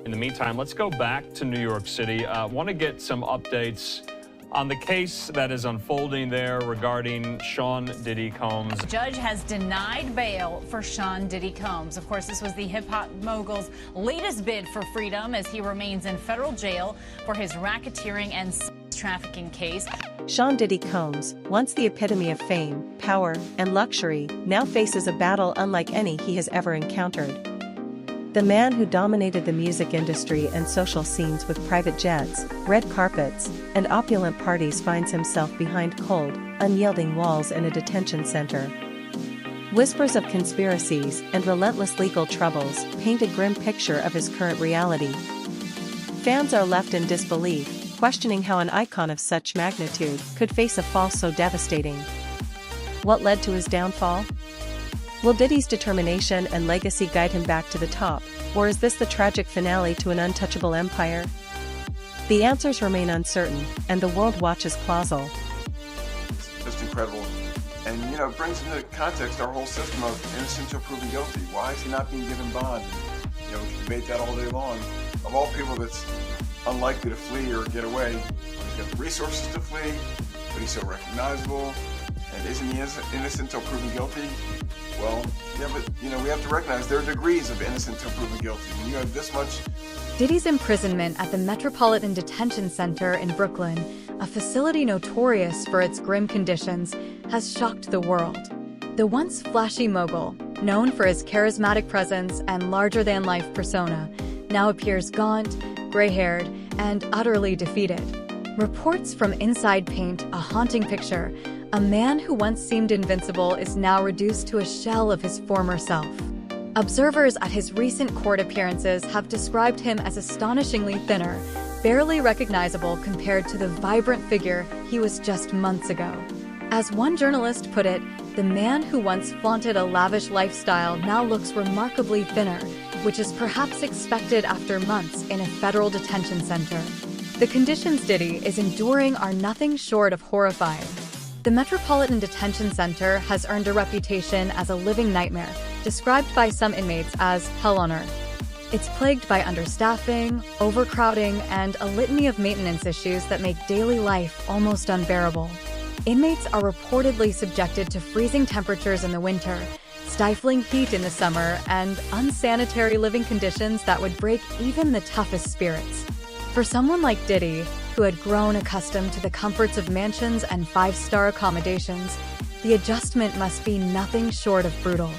In the meantime, let's go back to New York City. Want to get some updates on the case that is unfolding there regarding Sean Diddy Combs. The judge has denied bail for Sean Diddy Combs. Of course, this was the hip-hop mogul's latest bid for freedom as he remains in federal jail for his racketeering and sex trafficking case. Sean Diddy Combs, once the epitome of fame, power, and luxury, now faces a battle unlike any he has ever encountered. The man who dominated the music industry and social scenes with private jets, red carpets, and opulent parties finds himself behind cold, unyielding walls in a detention center. Whispers of conspiracies and relentless legal troubles paint a grim picture of his current reality. Fans are left in disbelief, questioning how an icon of such magnitude could face a fall so devastating. What led to his downfall? Will Diddy's determination and legacy guide him back to the top, or is this the tragic finale to an untouchable empire? The answers remain uncertain, and the world watches colossal. It's just incredible. And, it brings into context our whole system of innocent until proven guilty. Why is he not being given bond? We can debate that all day long. Of all people that's unlikely to flee or get away, he's got the resources to flee, but he's so recognizable. And isn't he innocent until proven guilty? Well, yeah, but, we have to recognize there are degrees of innocent until proven guilty. When you have this much... Diddy's imprisonment at the Metropolitan Detention Center in Brooklyn, a facility notorious for its grim conditions, has shocked the world. The once flashy mogul, known for his charismatic presence and larger-than-life persona, now appears gaunt, gray-haired, and utterly defeated. Reports from inside paint a haunting picture. A man who once seemed invincible is now reduced to a shell of his former self. Observers at his recent court appearances have described him as astonishingly thinner, barely recognizable compared to the vibrant figure he was just months ago. As one journalist put it, the man who once flaunted a lavish lifestyle now looks remarkably thinner, which is perhaps expected after months in a federal detention center. The conditions Diddy is enduring are nothing short of horrifying. The Metropolitan Detention Center has earned a reputation as a living nightmare, described by some inmates as hell on earth. It's plagued by understaffing, overcrowding, and a litany of maintenance issues that make daily life almost unbearable. Inmates are reportedly subjected to freezing temperatures in the winter, stifling heat in the summer, and unsanitary living conditions that would break even the toughest spirits. For someone like Diddy, who had grown accustomed to the comforts of mansions and five-star accommodations, the adjustment must be nothing short of brutal.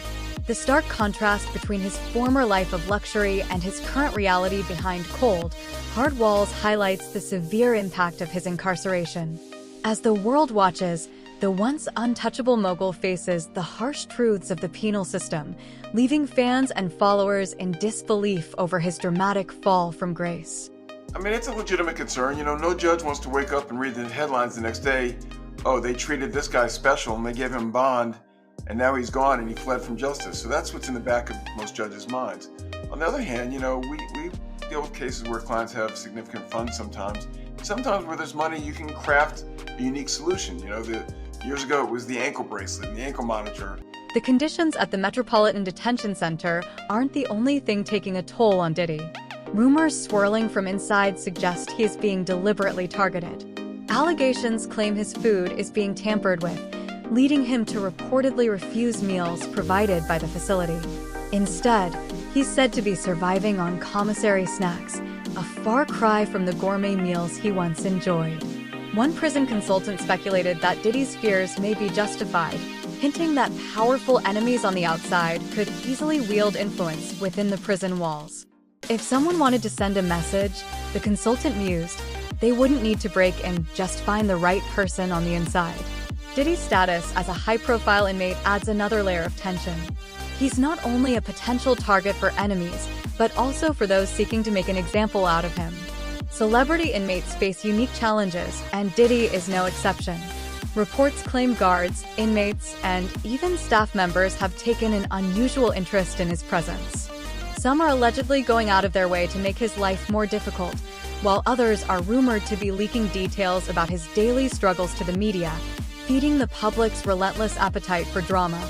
The stark contrast between his former life of luxury and his current reality behind cold, hard walls highlights the severe impact of his incarceration. As the world watches, the once untouchable mogul faces the harsh truths of the penal system, leaving fans and followers in disbelief over his dramatic fall from grace. It's a legitimate concern. No judge wants to wake up and read the headlines the next day. Oh, they treated this guy special and they gave him bond, and now he's gone and he fled from justice. So that's what's in the back of most judges' minds. On the other hand, we deal with cases where clients have significant funds sometimes. Sometimes where there's money, you can craft a unique solution. Years ago it was the ankle bracelet and the ankle monitor. The conditions at the Metropolitan Detention Center aren't the only thing taking a toll on Diddy. Rumors swirling from inside suggest he is being deliberately targeted. Allegations claim his food is being tampered with, leading him to reportedly refuse meals provided by the facility. Instead, he's said to be surviving on commissary snacks, a far cry from the gourmet meals he once enjoyed. One prison consultant speculated that Diddy's fears may be justified, hinting that powerful enemies on the outside could easily wield influence within the prison walls. If someone wanted to send a message, the consultant mused, they wouldn't need to break and just find the right person on the inside. Diddy's status as a high-profile inmate adds another layer of tension. He's not only a potential target for enemies, but also for those seeking to make an example out of him. Celebrity inmates face unique challenges, and Diddy is no exception. Reports claim guards, inmates, and even staff members have taken an unusual interest in his presence. Some are allegedly going out of their way to make his life more difficult, while others are rumored to be leaking details about his daily struggles to the media, feeding the public's relentless appetite for drama.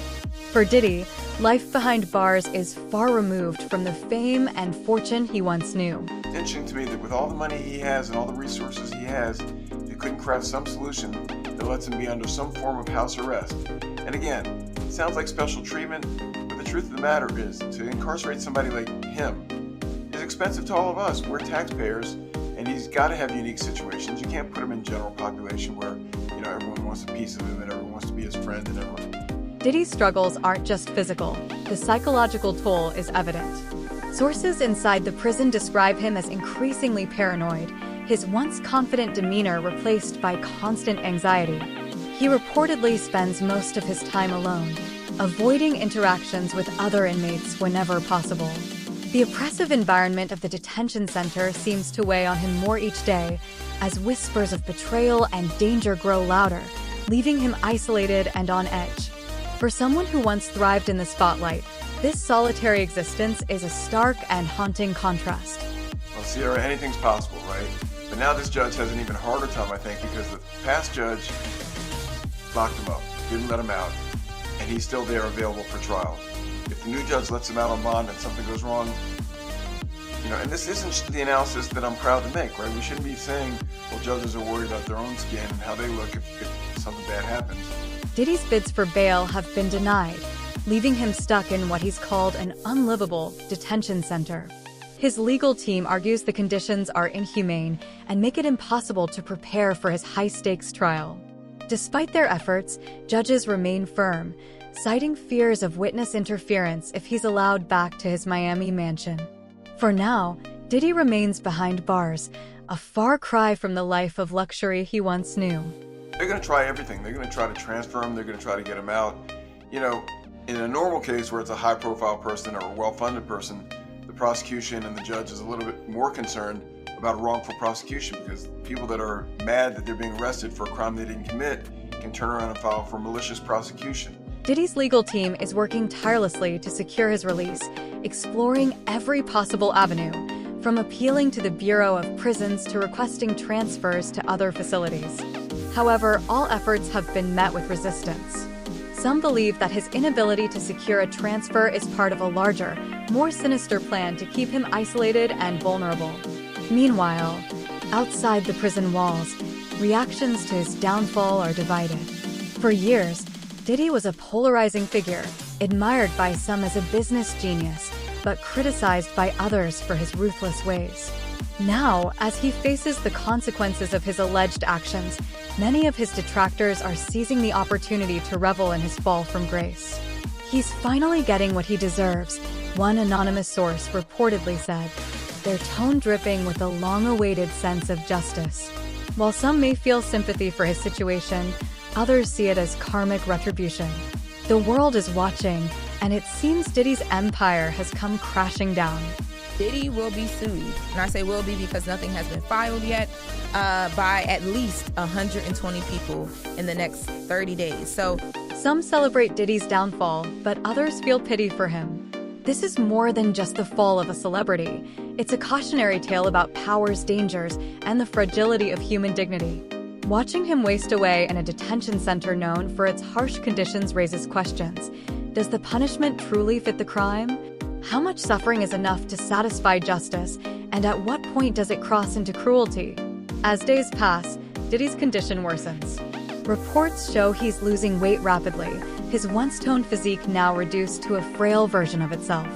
For Diddy, life behind bars is far removed from the fame and fortune he once knew. It's interesting to me that with all the money he has and all the resources he has, he couldn't craft some solution that lets him be under some form of house arrest. And again, it sounds like special treatment, but the truth of the matter is, to incarcerate somebody like him is expensive to all of us. We're taxpayers, and he's got to have unique situations. You can't put him in general population where, everyone wants a piece of him and everyone wants to be his friend and everyone. Diddy's struggles aren't just physical. The psychological toll is evident. Sources inside the prison describe him as increasingly paranoid, his once confident demeanor replaced by constant anxiety. He reportedly spends most of his time alone, avoiding interactions with other inmates whenever possible. The oppressive environment of the detention center seems to weigh on him more each day, as whispers of betrayal and danger grow louder, leaving him isolated and on edge. For someone who once thrived in the spotlight, this solitary existence is a stark and haunting contrast. Well, Sierra, anything's possible, right? But now this judge has an even harder time, I think, because the past judge locked him up, didn't let him out, and he's still there available for trial. If the new judge lets him out on bond and something goes wrong, and this isn't the analysis that I'm proud to make, right? We shouldn't be saying, well, judges are worried about their own skin and how they look if something bad happens. Diddy's bids for bail have been denied, leaving him stuck in what he's called an unlivable detention center. His legal team argues the conditions are inhumane and make it impossible to prepare for his high-stakes trial. Despite their efforts, judges remain firm, citing fears of witness interference if he's allowed back to his Miami mansion. For now, Diddy remains behind bars, a far cry from the life of luxury he once knew. They're going to try everything. They're going to try to transfer him. They're going to try to get him out. In a normal case where it's a high-profile person or a well-funded person, the prosecution and the judge is a little bit more concerned about a wrongful prosecution because people that are mad that they're being arrested for a crime they didn't commit can turn around and file for malicious prosecution. Diddy's legal team is working tirelessly to secure his release, exploring every possible avenue, from appealing to the Bureau of Prisons to requesting transfers to other facilities. However, all efforts have been met with resistance. Some believe that his inability to secure a transfer is part of a larger, more sinister plan to keep him isolated and vulnerable. Meanwhile, outside the prison walls, reactions to his downfall are divided. For years, Diddy was a polarizing figure, admired by some as a business genius, but criticized by others for his ruthless ways. Now, as he faces the consequences of his alleged actions, many of his detractors are seizing the opportunity to revel in his fall from grace. He's finally getting what he deserves, one anonymous source reportedly said, their tone dripping with a long-awaited sense of justice. While some may feel sympathy for his situation, others see it as karmic retribution. The world is watching, and it seems Diddy's empire has come crashing down. Diddy will be sued, and I say will be because nothing has been filed yet, by at least 120 people in the next 30 days. So some celebrate Diddy's downfall, but others feel pity for him. This is more than just the fall of a celebrity. It's a cautionary tale about power's dangers and the fragility of human dignity. Watching him waste away in a detention center known for its harsh conditions raises questions. Does the punishment truly fit the crime? How much suffering is enough to satisfy justice, and at what point does it cross into cruelty? As days pass, Diddy's condition worsens. Reports show he's losing weight rapidly, his once-toned physique now reduced to a frail version of itself.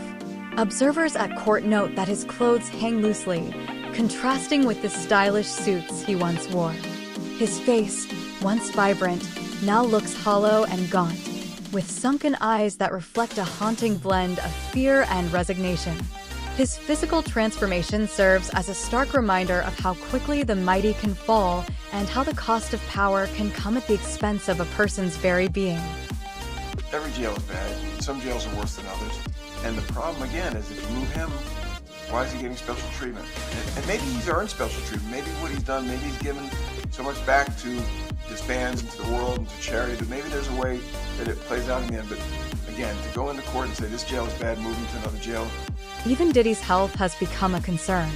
Observers at court note that his clothes hang loosely, contrasting with the stylish suits he once wore. His face, once vibrant, now looks hollow and gaunt, with sunken eyes that reflect a haunting blend of fear and resignation. His physical transformation serves as a stark reminder of how quickly the mighty can fall and how the cost of power can come at the expense of a person's very being. Every jail is bad. Some jails are worse than others. And the problem, again, is if you move him, why is he getting special treatment? And maybe he's earned special treatment. Maybe what he's done, maybe he's given so much back to his fans and to the world and to charity that maybe there's a way that it plays out in the end. But again, to go into court and say this jail is bad, move him to another jail. Even Diddy's health has become a concern.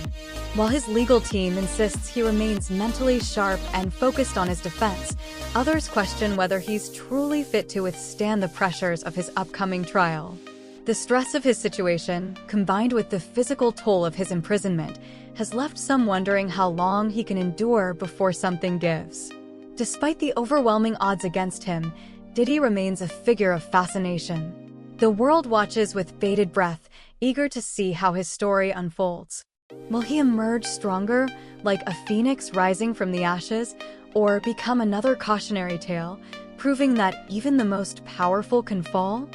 While his legal team insists he remains mentally sharp and focused on his defense, others question whether he's truly fit to withstand the pressures of his upcoming trial. The stress of his situation, combined with the physical toll of his imprisonment, has left some wondering how long he can endure before something gives. Despite the overwhelming odds against him, Diddy remains a figure of fascination. The world watches with bated breath, eager to see how his story unfolds. Will he emerge stronger, like a phoenix rising from the ashes, or become another cautionary tale, proving that even the most powerful can fall?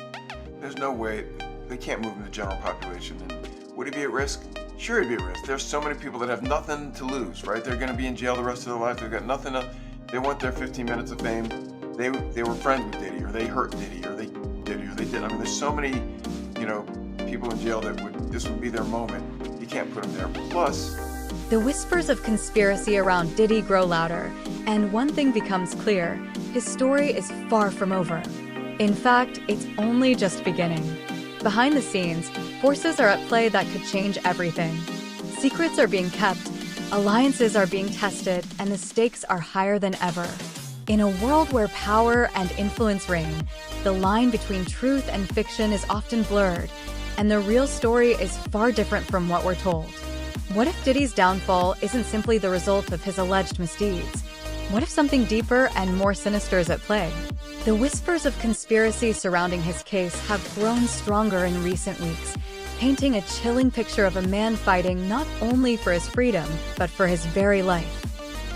There's no way. They can't move in the general population. And would he be at risk? Sure, he'd be at risk. There's so many people that have nothing to lose, right? They're going to be in jail the rest of their life. They've got nothing to. They want their 15 minutes of fame. They were friends with Diddy, or they hurt Diddy, or they did, or they did. I mean, there's so many, people in jail that this would be their moment. You can't put them there. Plus, the whispers of conspiracy around Diddy grow louder, and one thing becomes clear: his story is far from over. In fact, it's only just beginning. Behind the scenes, forces are at play that could change everything. Secrets are being kept, alliances are being tested, and the stakes are higher than ever. In a world where power and influence reign, the line between truth and fiction is often blurred, and the real story is far different from what we're told. What if Diddy's downfall isn't simply the result of his alleged misdeeds? What if something deeper and more sinister is at play? The whispers of conspiracy surrounding his case have grown stronger in recent weeks, painting a chilling picture of a man fighting not only for his freedom, but for his very life.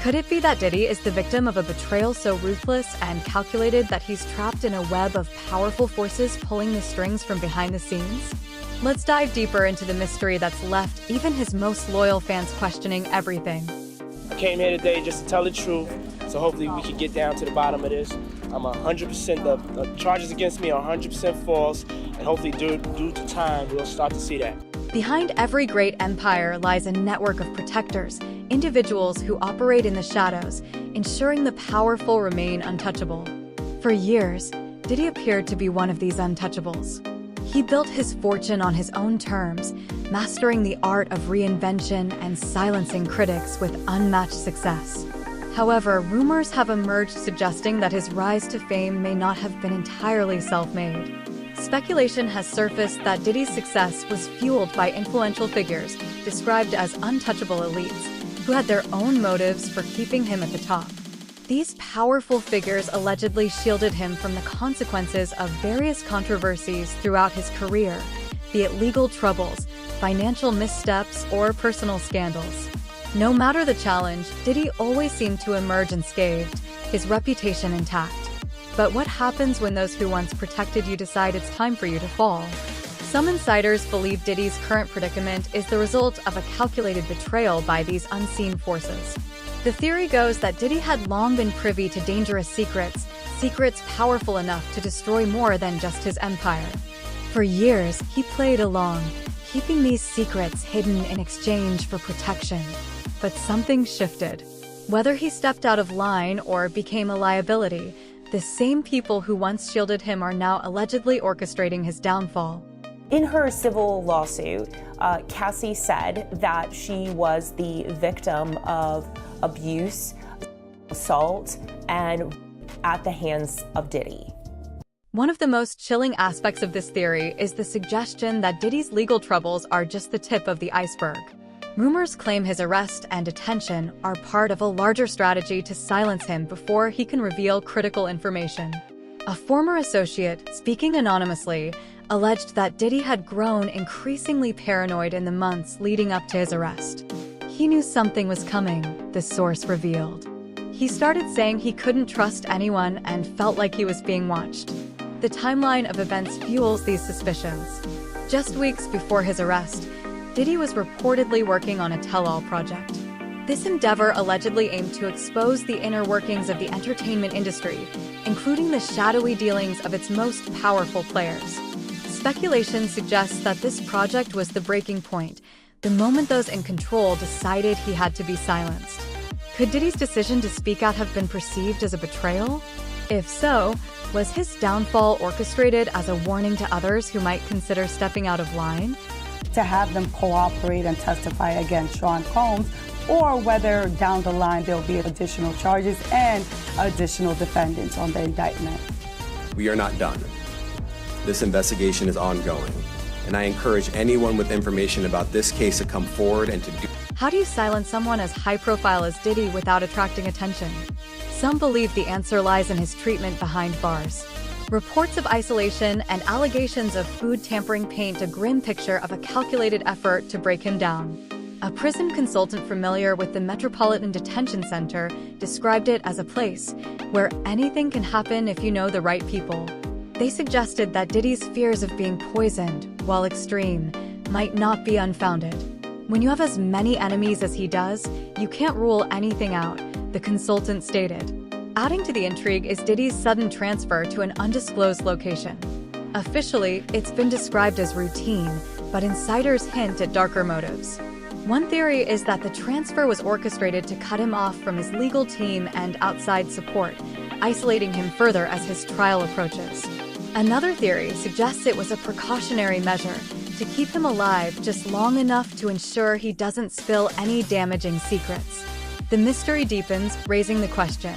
Could it be that Diddy is the victim of a betrayal so ruthless and calculated that he's trapped in a web of powerful forces pulling the strings from behind the scenes? Let's dive deeper into the mystery that's left even his most loyal fans questioning everything. I came here today just to tell the truth, so hopefully we can get down to the bottom of this. I'm 100%, the charges against me are 100% false, and hopefully due to time, we'll start to see that. Behind every great empire lies a network of protectors, individuals who operate in the shadows, ensuring the powerful remain untouchable. For years, Diddy appeared to be one of these untouchables. He built his fortune on his own terms, mastering the art of reinvention and silencing critics with unmatched success. However, rumors have emerged suggesting that his rise to fame may not have been entirely self-made. Speculation has surfaced that Diddy's success was fueled by influential figures described as untouchable elites, who had their own motives for keeping him at the top. These powerful figures allegedly shielded him from the consequences of various controversies throughout his career, be it legal troubles, financial missteps, or personal scandals. No matter the challenge, Diddy always seemed to emerge unscathed, his reputation intact. But what happens when those who once protected you decide it's time for you to fall? Some insiders believe Diddy's current predicament is the result of a calculated betrayal by these unseen forces. The theory goes that Diddy had long been privy to dangerous secrets powerful enough to destroy more than just his empire. For years, he played along, keeping these secrets hidden in exchange for protection. But something shifted. Whether he stepped out of line or became a liability, the same people who once shielded him are now allegedly orchestrating his downfall. In her civil lawsuit, Cassie said that she was the victim of abuse, assault, and at the hands of Diddy. One of the most chilling aspects of this theory is the suggestion that Diddy's legal troubles are just the tip of the iceberg. Rumors claim his arrest and detention are part of a larger strategy to silence him before he can reveal critical information. A former associate, speaking anonymously, alleged that Diddy had grown increasingly paranoid in the months leading up to his arrest. He knew something was coming, the source revealed. He started saying he couldn't trust anyone and felt like he was being watched. The timeline of events fuels these suspicions. Just weeks before his arrest, Diddy was reportedly working on a tell-all project. This endeavor allegedly aimed to expose the inner workings of the entertainment industry, including the shadowy dealings of its most powerful players. Speculation suggests that this project was the breaking point, the moment those in control decided he had to be silenced. Could Diddy's decision to speak out have been perceived as a betrayal? If so, was his downfall orchestrated as a warning to others who might consider stepping out of line? to have them cooperate and testify against Sean Combs, or whether down the line there'll be additional charges and additional defendants on the indictment. We are not done. This investigation is ongoing, and I encourage anyone with information about this case to come forward and to do. How do you silence someone as high-profile as Diddy without attracting attention? Some believe the answer lies in his treatment behind bars. Reports of isolation and allegations of food tampering paint a grim picture of a calculated effort to break him down. A prison consultant familiar with the Metropolitan Detention Center described it as a place where anything can happen if you know the right people. They suggested that Diddy's fears of being poisoned, while extreme, might not be unfounded. When you have as many enemies as he does, you can't rule anything out, the consultant stated. Adding to the intrigue is Diddy's sudden transfer to an undisclosed location. Officially, it's been described as routine, but insiders hint at darker motives. One theory is that the transfer was orchestrated to cut him off from his legal team and outside support, isolating him further as his trial approaches. Another theory suggests it was a precautionary measure to keep him alive just long enough to ensure he doesn't spill any damaging secrets. The mystery deepens, raising the question,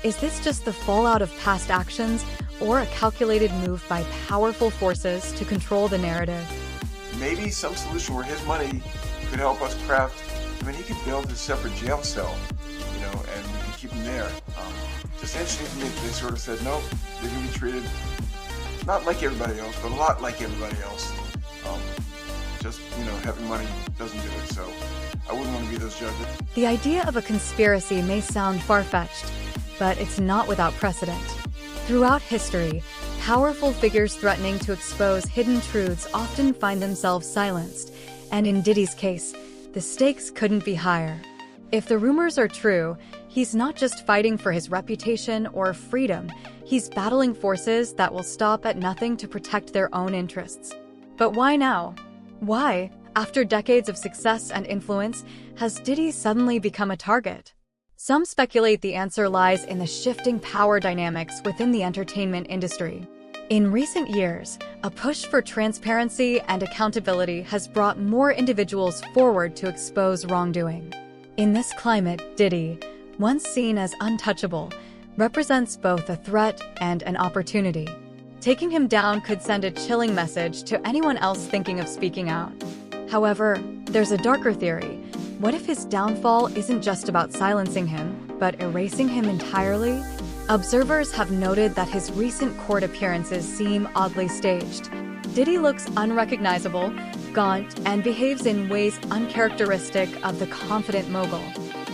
is this just the fallout of past actions or a calculated move by powerful forces to control the narrative? Maybe some solution where his money could help us craft. I mean, he could build a separate jail cell, you know, and we could keep him there. Just interesting to me that they sort of said, no, they're going to be treated not like everybody else, but a lot like everybody else. Just, you know, having money doesn't do it, so I wouldn't want to be those judges. The idea of a conspiracy may sound far-fetched, but it's not without precedent. Throughout history, powerful figures threatening to expose hidden truths often find themselves silenced, and in Diddy's case, the stakes couldn't be higher. If the rumors are true, he's not just fighting for his reputation or freedom, he's battling forces that will stop at nothing to protect their own interests. But why now? Why, after decades of success and influence, has Diddy suddenly become a target? Some speculate the answer lies in the shifting power dynamics within the entertainment industry. In recent years, a push for transparency and accountability has brought more individuals forward to expose wrongdoing. In this climate, Diddy, once seen as untouchable, represents both a threat and an opportunity. Taking him down could send a chilling message to anyone else thinking of speaking out. However, there's a darker theory. What if his downfall isn't just about silencing him, but erasing him entirely? Observers have noted that his recent court appearances seem oddly staged. Diddy looks unrecognizable, gaunt, and behaves in ways uncharacteristic of the confident mogul.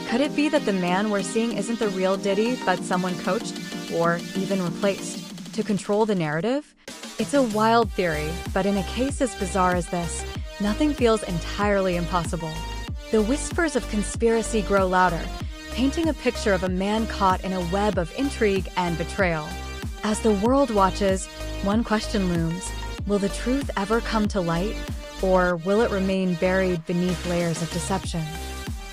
Could it be that the man we're seeing isn't the real Diddy, but someone coached, or even replaced, to control the narrative? It's a wild theory, but in a case as bizarre as this, nothing feels entirely impossible. The whispers of conspiracy grow louder, painting a picture of a man caught in a web of intrigue and betrayal. As the world watches, one question looms: will the truth ever come to light, or will it remain buried beneath layers of deception?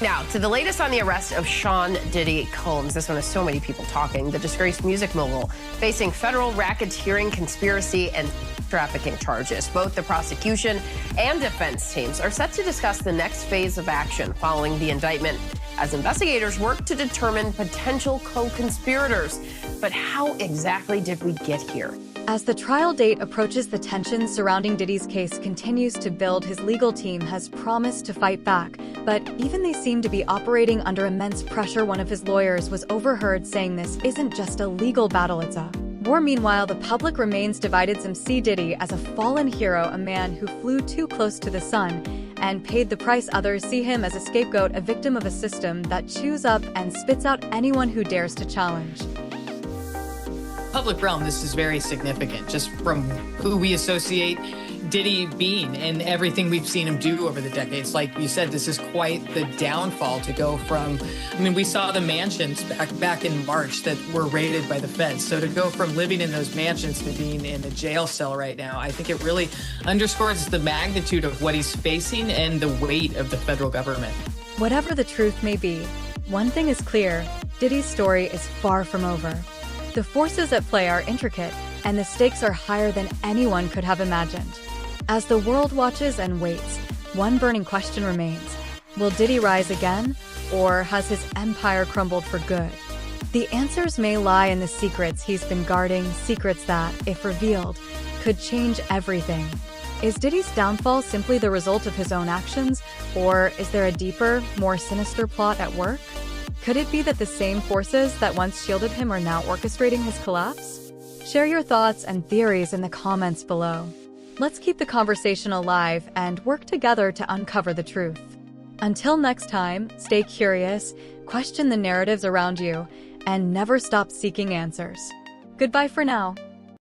Now, to the latest on the arrest of Sean Diddy Combs. This one has so many people talking. The disgraced music mogul facing federal racketeering, conspiracy, and trafficking charges. Both the prosecution and defense teams are set to discuss the next phase of action following the indictment as investigators work to determine potential co-conspirators. But how exactly did we get here? As the trial date approaches, the tension surrounding Diddy's case continues to build. His legal team has promised to fight back, but even they seem to be operating under immense pressure. One of his lawyers was overheard saying this isn't just a legal battle, it's a war. Meanwhile, the public remains divided. Some see Diddy as a fallen hero, a man who flew too close to the sun and paid the price. Others see him as a scapegoat, a victim of a system that chews up and spits out anyone who dares to challenge. Public realm, this is very significant, just from who we associate Diddy being and everything we've seen him do over the decades. Like you said, this is quite the downfall to go from, I mean, we saw the mansions back in March that were raided by the feds. So to go from living in those mansions to being in a jail cell right now, I think it really underscores the magnitude of what he's facing and the weight of the federal government. Whatever the truth may be, one thing is clear: Diddy's story is far from over. The forces at play are intricate, and the stakes are higher than anyone could have imagined. As the world watches and waits, one burning question remains. Will Diddy rise again, or has his empire crumbled for good? The answers may lie in the secrets he's been guarding, secrets that, if revealed, could change everything. Is Diddy's downfall simply the result of his own actions, or is there a deeper, more sinister plot at work? Could it be that the same forces that once shielded him are now orchestrating his collapse? Share your thoughts and theories in the comments below. Let's keep the conversation alive and work together to uncover the truth. Until next time, stay curious, question the narratives around you, and never stop seeking answers. Goodbye for now.